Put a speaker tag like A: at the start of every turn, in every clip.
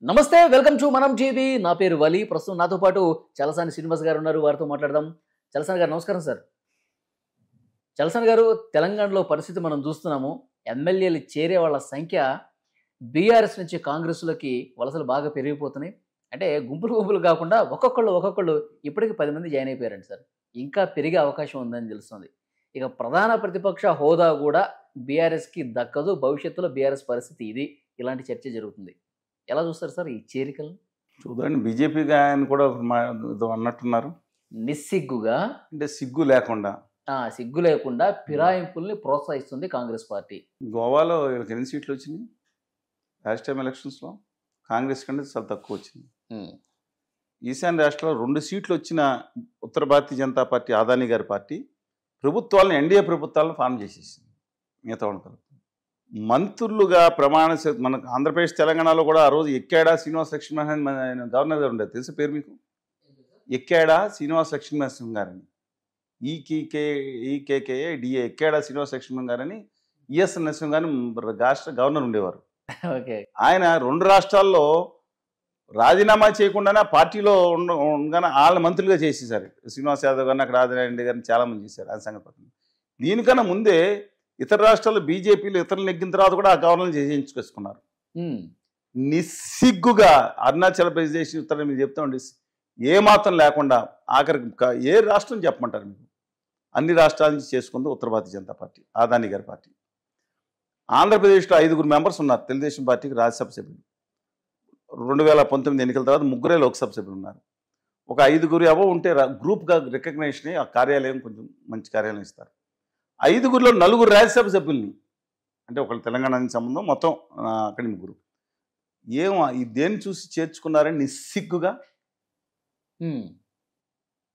A: నమస్తే, welcome to మనం TV. నా పేరు వలి. ప్రస్తుతం నాతో పాటు చలసాని శ్రీనివాస్ గారు ఉన్నారు. వారితో మాట్లాడదాం. చలసాని గారు నమస్కారం సార్. చలసాని గారు, తెలంగాణలో పరిస్థితి మనం చూస్తున్నాము. ఎమ్మెల్యేలు చేరే వాళ్ళ సంఖ్య బీఆర్ఎస్ నుంచి కాంగ్రెస్లోకి వలసలు బాగా పెరిగిపోతున్నాయి. అంటే గుంపులు గుంపులు కాకుండా ఒక్కొక్కళ్ళు ఇప్పటికి 10 మంది జాయిన్ అయిపోయారండి సార్. ఇంకా పెరిగే అవకాశం ఉందని తెలుస్తుంది. ఇక ప్రధాన ప్రతిపక్ష హోదా కూడా బీఆర్ఎస్కి దక్కదు. భవిష్యత్తులో బీఆర్ఎస్ పరిస్థితి ఇది. ఇలాంటి చర్చ జరుగుతుంది. ఎలా చూస్తారు సార్ ఈ చేరికలను?
B: చూడండి, బీజేపీగా ఆయన కూడా అన్నట్టున్నారు.
A: నిస్సిగ్గుగా,
B: అంటే సిగ్గు లేకుండా
A: సిగ్గు లేకుండా ఫిరాయింపుల్ని ప్రోత్సహిస్తుంది కాంగ్రెస్ పార్టీ.
B: గోవాలో వీళ్ళకి ఎన్ని సీట్లు వచ్చినాయి లాస్ట్ టైం ఎలక్షన్స్లో? కాంగ్రెస్ కంటే చాలా తక్కువ వచ్చింది. ఈశాన్య రాష్ట్రంలో 2 సీట్లు వచ్చిన ఉత్తర భారతీయ జనతా పార్టీ, అదానీ గారి పార్టీ ప్రభుత్వాలను, ఎన్డీఏ ప్రభుత్వాలను ఫామ్ చేసేసింది. మిగతా వాళ్ళు మంత్రులుగా మనకు ఆంధ్రప్రదేశ్ తెలంగాణలో కూడా ఆ రోజు ఎక్కాడా శ్రీనివాస లక్ష్మీనరసింహన్ గవర్నర్ గారు ఉండేది. తెలుసు పేరు మీకు? ఎక్కాడా శ్రీనివాస లక్ష్మీనరసింహన్ గారని, ఈకేకేఏ డిఏ ఎక్కాడా శ్రీనివాస లక్ష్మీనరసింహన్ గారని ఈఎస్ నరసింహన్ గారిని రాష్ట్ర గవర్నర్ ఉండేవారు. ఆయన 2 రాష్ట్రాల్లో రాజీనామా చేయకుండానే పార్టీలో ఉండగానే వాళ్ళ మంత్రులుగా చేసేసారు. శ్రీనివాస్ యాదవ్ గారిని, అక్కడ ఆదినారాయణ గారిని చాలామంది చేశారు. ఆయన సంగతి దీనికన్నా ముందే ఇతర రాష్ట్రాల్లో బీజేపీలు ఇతరులు నెగ్గిన తర్వాత కూడా ఆ గవర్నర్ చేయించుకొచ్చుకున్నారు. నిస్సిగ్గుగా అరుణాచల్ ప్రదేశ్, ఉత్తర మీరు చెప్తా ఉండి ఏమాత్రం లేకుండా ఆఖరికి ఏ రాష్ట్రం చెప్పమంటారు మీకు? అన్ని రాష్ట్రాల నుంచి చేసుకుంది ఉత్తర భారతీయ జనతా పార్టీ, అదానీ గారి పార్టీ. ఆంధ్రప్రదేశ్లో 5 మెంబర్స్ ఉన్నారు తెలుగుదేశం పార్టీకి రాజ్యసభ సభ్యులు. 2019 ఎన్నికల తర్వాత 3 లోక్సభ సభ్యులు ఉన్నారు. ఒక 5 ఉంటే గ్రూప్గా రికగ్నైషన్ ఆ కార్యాలయం కొంచెం మంచి కార్యాలయం ఇస్తారు. 5లో 4 రాజ్యసభ సభ్యుల్ని, అంటే ఒకళ్ళు తెలంగాణ నుంచి సంబంధం, మొత్తం అక్కడి 3. ఈ దేన్ని చూసి చేర్చుకున్నారని నిస్సిగ్గుగా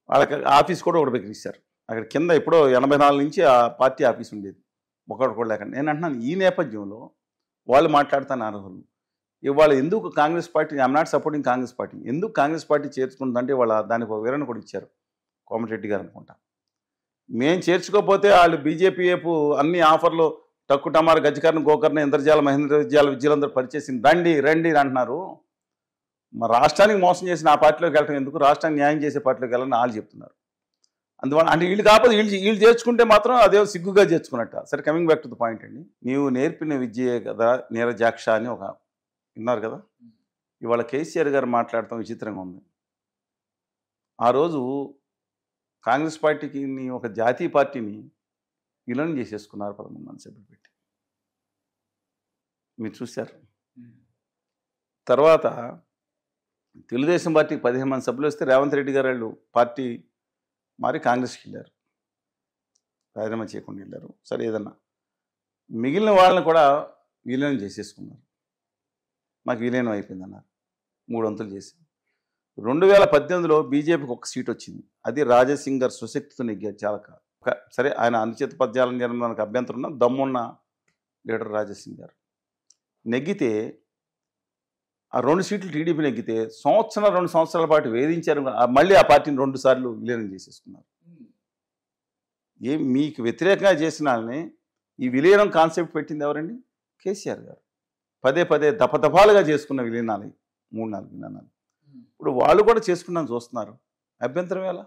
B: వాళ్ళకి ఆఫీస్ కూడా ఒకటి పెట్టిస్తారు. అక్కడ కింద ఎప్పుడో 84 నుంచి ఆ పార్టీ ఆఫీస్ ఉండేది, ఒకటి కూడా లేకుండా. నేను అంటున్నాను, ఈ నేపథ్యంలో వాళ్ళు మాట్లాడుతాను అర్హులు. ఇవాళ ఎందుకు Congress party, I'm not supporting Congress party, ఎందుకు కాంగ్రెస్ పార్టీ చేర్చుకుంటుందంటే వాళ్ళ దానికి ఒక వివరణ కూడా ఇచ్చారు కోమటిరెడ్డి గారు అనుకుంటా. మేము చేర్చుకోకపోతే వాళ్ళు బీజేపీ వైపు అన్ని ఆఫర్లు టక్కు టమారు గజకర్ణ గోకర్ణ ఇంద్రజాల మహేంద్ర విద్యాల విద్యలందరూ పరిచేసింది, రండి అంటున్నారు. మా రాష్ట్రానికి మోసం చేసిన ఆ పార్టీలోకి వెళ్ళటం ఎందుకు, రాష్ట్రానికి న్యాయం చేసే పార్టీలోకి వెళ్ళని వాళ్ళు చెప్తున్నారు. అందువల్ల అంటే వీళ్ళు కాకపోతే వీళ్ళు చేర్చుకుంటే మాత్రం అదే సిగ్గుగా చేర్చుకున్నట్ట. సరే, coming back to the point అండి. నీవు నేర్పిన విద్యే కదా నీరజాక్ష అని ఒక విన్నారు కదా. ఇవాళ కేసీఆర్ గారు మాట్లాడటం విచిత్రంగా ఉంది. ఆ రోజు కాంగ్రెస్ పార్టీకి ఒక జాతీయ పార్టీని విలీనం చేసేసుకున్నారు 13 మంది సభ్యులు పెట్టి. మీరు చూశారు. తర్వాత తెలుగుదేశం పార్టీకి 15 మంది సభ్యులు వస్తే రేవంత్ రెడ్డి గారు వాళ్ళు పార్టీ మారి కాంగ్రెస్కి వెళ్ళారు, రాజీనామా చేయకుండా వెళ్ళారు. సరే, ఏదన్నా మిగిలిన వాళ్ళని కూడా విలీనం చేసేసుకున్నారు. మాకు విలీనం అయిపోయిందన్నారు, 3 వంతులు చేసి. 2018లో బీజేపీకి 1 సీట్ వచ్చింది. అది రాజాసింగ్ గారు సుశక్తితో నెగ్గారు. చాలా సరే, ఆయన అనుచిత పద్యాలను జరగడానికి అభ్యంతరం ఉన్న దమ్మున్న లీడర్ రాజాసింగ్ గారు నెగ్గితే, ఆ 2 సీట్లు టీడీపీ నెగ్గితే 2 సంవత్సరాల పాటు వేధించారు. మళ్ళీ ఆ పార్టీని 2 సార్లు విలీనం చేసేసుకున్నారు. మీకు వ్యతిరేకంగా చేసిన వాళ్ళని ఈ విలీనం కాన్సెప్ట్ పెట్టింది ఎవరండి? కేసీఆర్ గారు. పదే దపదపాలుగా చేసుకున్న విలీనాలు 3-4 విలీనాలు. ఇప్పుడు వాళ్ళు కూడా చేసుకున్నాను చూస్తున్నారు. అభ్యంతరం ఎలా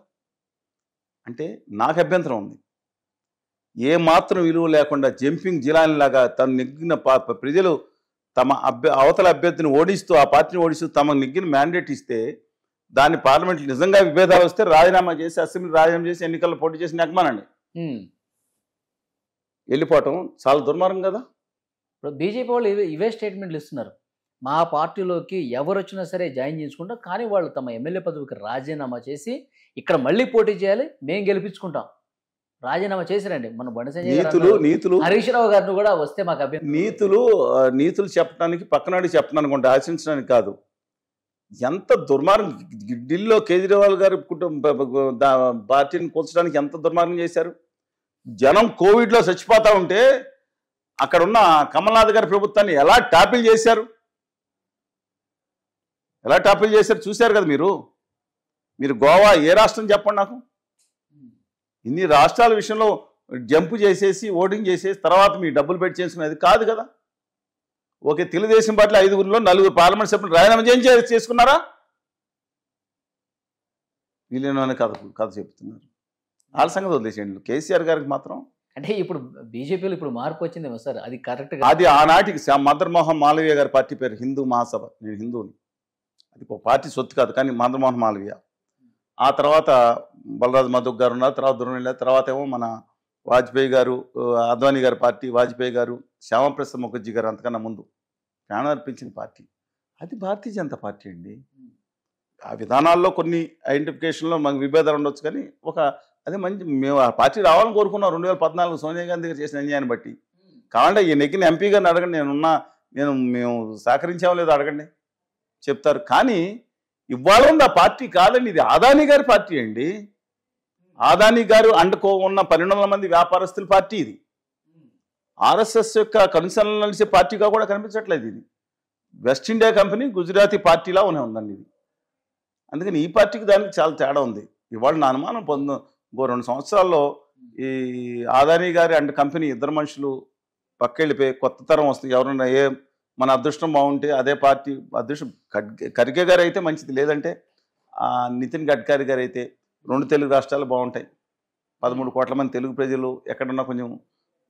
B: అంటే, నాకు అభ్యంతరం ఉంది. ఏమాత్రం విలువ లేకుండా జంపింగ్ జిలానిలాగా తను నెగ్గిన ప్రజలు తమ అవతల అభ్యర్థిని ఓడిస్తూ, ఆ పార్టీని ఓడిస్తూ తమ నెగ్గిన మ్యాండేట్ ఇస్తే, దాన్ని పార్లమెంట్లో నిజంగా విభేదాలు వస్తే రాజీనామా చేసి, అసెంబ్లీ రాజీనామా చేసి, ఎన్నికల్లో పోటీ చేసి నెగ్గమానండి. వెళ్ళిపోవటం చాలా దుర్మార్గం కదా.
A: ఇప్పుడు బీజేపీ వాళ్ళు ఇవే స్టేట్మెంట్లు ఇస్తున్నారు. మా పార్టీలోకి ఎవరు వచ్చినా సరే జాయిన్ చేసుకుంటాం, కానీ వాళ్ళు తమ ఎమ్మెల్యే పదవికి రాజీనామా చేసి ఇక్కడ మళ్ళీ పోటీ చేయాలి, మేము గెలిపించుకుంటాం. రాజీనామా చేసిరండి. మన బండి సంజయ్, హరీష్ రావు గారిని కూడా వస్తే మాకు అభ్యంతరం.
B: నీతులు చెప్పడానికి, పక్కనాడు చెప్పడానికి ఉంటే ఆశించడానికి కాదు. ఎంత దుర్మార్గం! ఢిల్లీలో కేజ్రీవాల్ గారు పార్టీని కూల్చడానికి ఎంత దుర్మార్గం చేశారు. జనం కోవిడ్లో చచ్చిపోతూ ఉంటే అక్కడ ఉన్న కమల్నాథ్ గారి ప్రభుత్వాన్ని ఎలా టాపిల్ చేశారు, చూశారు కదా మీరు. గోవా ఏ రాష్ట్రం చెప్పండి నాకు? ఇన్ని రాష్ట్రాల విషయంలో జంపు చేసేసి, ఓటింగ్ చేసేసి తర్వాత మీ డబ్బులు పెట్టి చేసుకునేది కాదు కదా. ఓకే, తెలుగుదేశం పార్టీ 5గురిలో 4 పార్లమెంట్ సభ్యులు రాజీనామా చేసుకున్నారా? వీళ్ళేనో కథ చెప్తున్నారు. వాళ్ళ సంగతి వదిలేసేయండి. కేసీఆర్ గారికి మాత్రం
A: అంటే ఇప్పుడు బీజేపీలో ఇప్పుడు మార్పు వచ్చిందేమో సార్, అది కరెక్ట్
B: అది ఆనాటికి మదన్మోహన్ మాలవీయ గారి పార్టీ పేరు హిందూ మహాసభ. నేను హిందువుని, అది ఒక పార్టీ సొత్తు కాదు, కానీ మదన్మోహన్ మాలవీయ. ఆ తర్వాత బలరాజ్ మధుక్ గారు ఉన్నారు, తర్వాత దుర్నీల, తర్వాత ఏమో మన వాజ్పేయి గారు, అద్వానీ గారి పార్టీ, వాజ్పేయి గారు, శ్యామప్రసాద్ ముఖర్జీ గారు అంతకన్నా ముందు ప్రాణం అర్పించిన పార్టీ అది భారతీయ జనతా పార్టీ అండి. ఆ విధానాల్లో కొన్ని ఐడెంటిఫికేషన్లో మనకు విభేదాలు ఉండొచ్చు, కానీ అదే మంచి మేము ఆ పార్టీ రావాలని కోరుకున్నాం. 2014 సోనియా గాంధీ గారు చేసిన అన్యాయాన్ని బట్టి. కావాలంటే ఈ నెగ్గిన ఎంపీ గారిని అడగండి, మేము సహకరించామో లేదో అడగండి, చెప్తారు. కానీ ఇవాళ ఉంది ఆ పార్టీ కాదండి, ఇది అదానీ గారి పార్టీ అండి. అదానీ గారు అండుకో ఉన్న 1200 మంది వ్యాపారస్తుల పార్టీ ఇది. ఆర్ఎస్ఎస్ యొక్క కన్సర్న్ నడిచే పార్టీగా కూడా కనిపించట్లేదు. ఇది వెస్ట్ ఇండియా కంపెనీ గుజరాతీ పార్టీలా ఉందండి ఇది. అందుకని ఈ పార్టీకి దానికి చాలా తేడా ఉంది. ఇవాళ నా అనుమానం 2 సంవత్సరాల్లో ఈ అదానీ గారి అండ్ కంపెనీ ఇద్దరు మనుషులు పక్కెళ్ళిపోయి కొత్త తరం వస్తుంది. ఎవరన్నా మన అదృష్టం బాగుంటే అదే పార్టీ అదృష్టం. ఖర్గే గారు అయితే మంచిది, లేదంటే నితిన్ గడ్కరీ గారు అయితే 2 తెలుగు రాష్ట్రాలు బాగుంటాయి. 13 కోట్ల మంది తెలుగు ప్రజలు ఎక్కడున్నా కొంచెం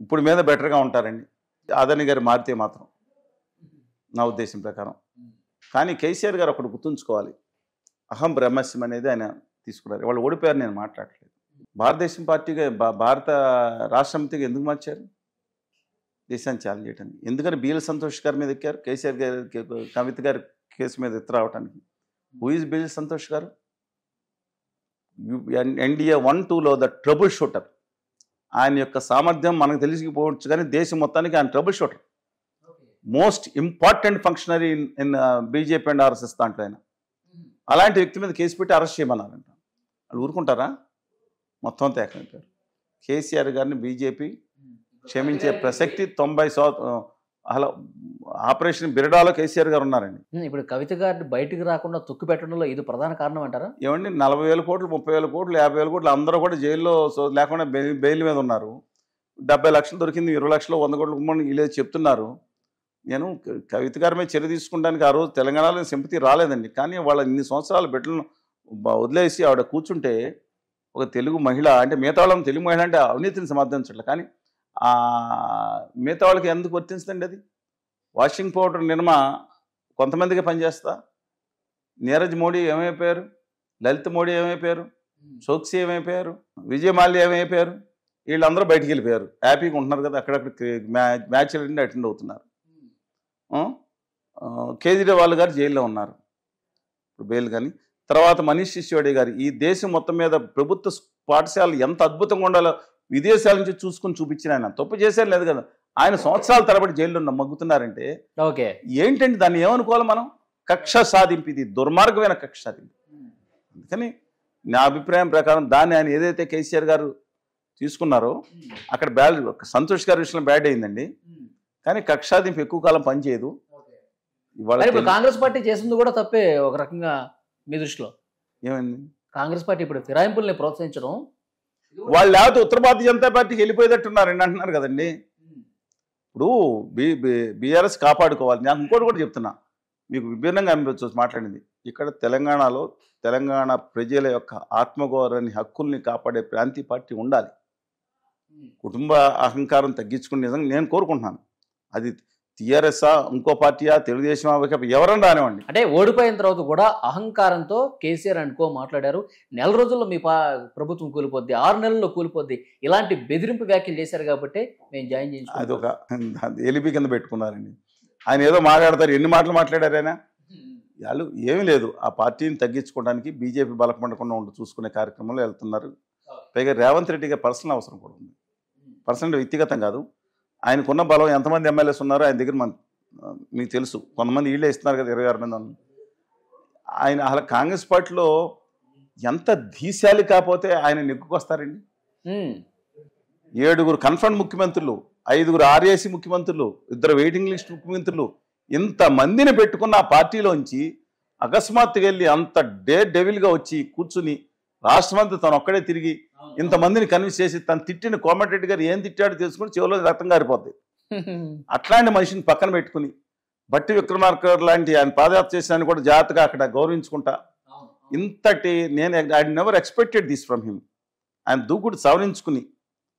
B: ఇప్పుడు మీద బెటర్గా ఉంటారండి. అదానీ గారు మారితే మాత్రం, నా ఉద్దేశం ప్రకారం. కానీ కేసీఆర్ గారు ఒకటి గుర్తుంచుకోవాలి, అహం బ్రహ్మస్యం అనేది ఆయన తీసుకున్నారు. వాళ్ళు ఓడిపోయారు, నేను మాట్లాడలేదు. భారతదేశం పార్టీగా భారత రాష్ట్రపతిగా ఎందుకు మార్చారు? దేశాన్ని ఛాలెంజ్ చేయడానికి. ఎందుకని బిఎల్ సంతోష్ గారి మీద ఎక్కారు? కేసీఆర్ గారి కవిత గారి కేసు మీద ఎత్తు రావడానికి. Who is BL Santosh garu? NDA 1-2లో ద ట్రబుల్ షూటర్. ఆయన యొక్క సామర్థ్యం మనకు తెలిసిపోవచ్చు, కానీ దేశం మొత్తానికి ఆయన troubleshooter, most important functionary in BJP and RSS దాంట్లో ఆయన. అలాంటి వ్యక్తి మీద కేసు పెట్టి అరెస్ట్ చేయమన్నారంట. వాళ్ళు ఊరుకుంటారా? మొత్తం తేకపోయారు. కేసీఆర్ గారిని బీజేపీ క్షమించే ప్రసక్తి 90% అలా ఆపరేషన్ బిరడాలో కేసీఆర్ గారు ఉన్నారండి.
A: ఇప్పుడు కవిత గారిని బయటికి రాకుండా తొక్కు పెట్టడంలో ఇది ప్రధాన కారణం అంటారా?
B: ఏమండి, 40,000 కోట్లు, 30,000 కోట్లు, 50,000 కోట్లు అందరూ కూడా జైల్లో లేకుండా బెయిల్ మీద ఉన్నారు. 70 లక్షలు దొరికింది, 20 లక్షలు, 100 కోట్లు ఇలా చెప్తున్నారు. నేను కవిత గారి మీద చర్య తీసుకుంటానికి ఆ రోజు తెలంగాణలో సింపతి రాలేదండి. కానీ వాళ్ళ ఇన్ని సంవత్సరాల బిడ్డలను వదిలేసి ఆవిడ కూర్చుంటే ఒక తెలుగు మహిళ అంటే, మిగతా వాళ్ళని తెలుగు మహిళ అంటే అవినీతిని సమర్థించట్లే, కానీ మిగతా వాళ్ళకి ఎందుకు వర్తించదండి? అది వాషింగ్ పౌడర్ నిర్మా కొంతమందికి పనిచేస్తా. నీరజ్ మోడీ ఏమైపోయారు? లలిత్ మోడీ ఏమైపోయారు? చోక్సీ ఏమైపోయారు? విజయ్ మాల్యా ఏమైపోయారు? వీళ్ళందరూ బయటికి వెళ్ళిపోయారు. హ్యాపీగా ఉంటున్నారు కదా, అక్కడక్కడ మ్యాచ్లు అటెండ్ అవుతున్నారు. కేజ్రీవాల్ గారు జైల్లో ఉన్నారు ఇప్పుడు బెయిల్. కానీ తర్వాత మనీష్ సిసోడియా గారు ఈ దేశం మొత్తం మీద ప్రభుత్వ పాఠశాలలు ఎంత అద్భుతంగా ఉండాలో విదేశాల నుంచి చూసుకొని చూపించిన ఆయన తప్పు చేశారు లేదు కదా. ఆయన సంవత్సరాల తరబడి జైల్లో మగ్గుతున్నారంటే
A: ఓకే,
B: ఏంటంటే దాన్ని ఏమనుకోవాలి మనం? కక్ష సాధింపు, ఇది దుర్మార్గమైన కక్ష సాధింపు. అందుకని నా అభిప్రాయం ప్రకారం దాన్ని ఆయన ఏదైతే కేసీఆర్ గారు తీసుకున్నారో అక్కడ సంతోష్ గారి విషయంలో బ్యాడ్ అయిందండి. కానీ కక్ష సాధింపు ఎక్కువ కాలం పనిచేయదు.
A: ఇప్పుడు కాంగ్రెస్ పార్టీ చేసింది కూడా తప్పే ఒక రకంగా మీ దృష్టిలో?
B: ఏమైంది?
A: కాంగ్రెస్ పార్టీ ఇప్పుడు ఫిరాయింపుల్ని ప్రోత్సహించడం,
B: వాళ్ళు లేకపోతే ఉత్తర భారతీయ జనతా పార్టీకి వెళ్ళిపోయేటట్టున్నారండి అంటున్నారు కదండి. ఇప్పుడు బీఆర్ఎస్ కాపాడుకోవాలి. నాకు ఇంకోటి కూడా చెప్తున్నా, మీకు విభిన్నంగా అనిపించవచ్చు మాట్లాడింది. ఇక్కడ తెలంగాణలో తెలంగాణ ప్రజల యొక్క ఆత్మగౌరవాన్ని, హక్కుల్ని కాపాడే ప్రాంతీయ పార్టీ ఉండాలి. కుటుంబ అహంకారం తగ్గించుకుని నిజంగా నేను కోరుకుంటున్నాను. అది టీఆర్ఎస్ఆ, ఇంకో పార్టీయా, తెలుగుదేశం, ఎవరన్నా రానివ్వండి.
A: అంటే ఓడిపోయిన తర్వాత కూడా అహంకారంతో కేసీఆర్ అండ్ కో మాట్లాడారు. 4 రోజుల్లో మీ ప్రభుత్వం కూలిపోద్ది, 6 నెలల్లో కూలిపోద్ది, ఇలాంటి బెదిరింపు వ్యాఖ్యలు చేశారు కాబట్టి మేము జాయిన్ చేయించాం.
B: అది ఒక ఎలిపి కింద పెట్టుకున్నారండి. ఆయన ఏదో మాట్లాడతారు, ఎన్ని మాటలు మాట్లాడారు ఆయన? వాళ్ళు ఏమీ లేదు, ఆ పార్టీని తగ్గించుకోవడానికి బీజేపీ బలపడకుండా చూసుకునే కార్యక్రమంలో వెళ్తున్నారు. పైగా రేవంత్ రెడ్డి గారి పర్సనల్ అవసరం కూడా ఉంది. పర్సనల్ వ్యక్తిగతం కాదు. ఆయనకున్న బలం ఎంతమంది ఎమ్మెల్యేస్ ఉన్నారో ఆయన దగ్గర మీకు తెలుసు. కొంతమంది వీళ్ళే ఇస్తున్నారు కదా, 26 మంది. ఆయన అసలు కాంగ్రెస్ పార్టీలో ఎంత ధీశాలి కాకపోతే ఆయన నెగ్గుకొస్తారండి. 7 కన్ఫర్మ్ ముఖ్యమంత్రులు, 5 RAC ముఖ్యమంత్రులు, 2 వెయిటింగ్ లిస్ట్ ముఖ్యమంత్రులు, ఇంతమందిని పెట్టుకున్న ఆ పార్టీలోంచి అకస్మాత్తుగా వెళ్ళి అంత డెవిల్గా వచ్చి కూర్చుని రాష్ట్రమంతా తను ఒక్కడే తిరిగి ఇంతమందిని కన్విన్స్ చేసి తను తిట్టిన కోమటిరెడ్డి గారు ఏం తిట్టాడో తెలుసుకుని చివరిలో రక్తం గారిపోద్ది. అట్లాంటి మనిషిని పక్కన పెట్టుకుని భట్టి విక్రమార్క లాంటి ఆయన పాదయాత్ర చేసిన కూడా జాగ్రత్తగా అక్కడ గౌరవించుకుంటా ఇంతటి నేను I never expected this from him. ఆయన దూకుడు సవరించుకుని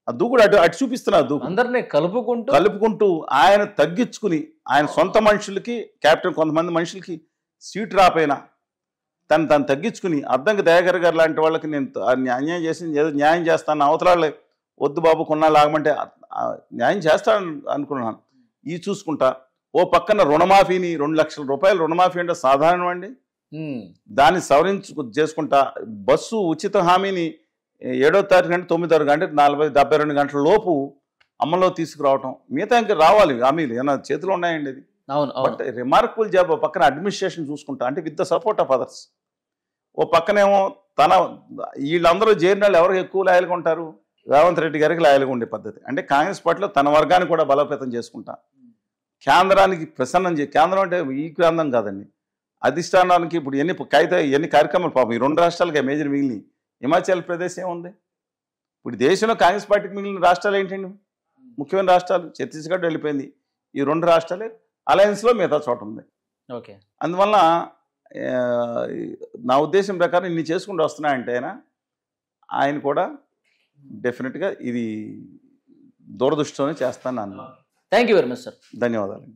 B: ఆ దూకుడు అటు అటు చూపిస్తున్నా దూకుడు
A: అందరినీ
B: కలుపుకుంటూ ఆయన తగ్గించుకుని ఆయన సొంత మనుషులకి కెప్టెన్ కొంతమంది మనుషులకి సీటు రాపోయినా తను తగ్గించుకుని అద్దంకి దయాకర్ గారు లాంటి వాళ్ళకి నేను అన్యాయం చేసి ఏదో న్యాయం చేస్తాను అవతరాలే వద్దు బాబు కొన్నాళ్ళు ఆగమంటే న్యాయం చేస్తాను అనుకున్నాను. ఇది చూసుకుంటా ఓ పక్కన రుణమాఫీని 2 లక్షల రూపాయలు రుణమాఫీ అంటే సాధారణం అండి. దాన్ని చేసుకుంటా బస్సు ఉచిత హామీని 7వ తారీఖు అంటే 9వ తారీఖు అంటే 72 గంటల లోపు అమల్లో తీసుకురావటం. మిగతా ఇంకా రావాలి హామీలు ఏమైనా చేతిలో ఉన్నాయండి అది. But remarkable job. ఓ పక్కన అడ్మినిస్ట్రేషన్ చూసుకుంటా అంటే with the support of others. ఓ పక్కనేమో వీళ్ళందరూ చేరిన వాళ్ళు ఎవరికి ఎక్కువ లాయలుగా ఉంటారు, రేవంత్ రెడ్డి గారికి లాయలుగా ఉండే పద్ధతి. అంటే కాంగ్రెస్ పార్టీలో తన వర్గాన్ని కూడా బలోపేతం చేసుకుంటా కేంద్రానికి ప్రసన్నం కేంద్రం అంటే ఈ కేంద్రం కాదండి, అధిష్టానానికి ఇప్పుడు ఎన్ని కార్యక్రమాలు పాపం ఈ 2 రాష్ట్రాలకి మేజర్ మిగిలిన హిమాచల్ ప్రదేశ్ ఏముంది. ఇప్పుడు దేశంలో కాంగ్రెస్ పార్టీకి మిగిలిన రాష్ట్రాలు ఏంటండి, ముఖ్యమైన రాష్ట్రాలు ఛత్తీస్గఢ్ వెళ్ళిపోయింది, ఈ 2 రాష్ట్రాలే అలయన్స్లో మిగతా చోట ఉంది.
A: ఓకే, అందువల్ల
B: నా ఉద్దేశం ప్రకారం ఇన్ని చేసుకుంటూ వస్తున్నాయంటే ఆయన కూడా డెఫినెట్గా ఇది దూరదృష్టితోనే చేస్తాను అన్నాను.
A: Thank you very much sir.
B: ధన్యవాదాలు.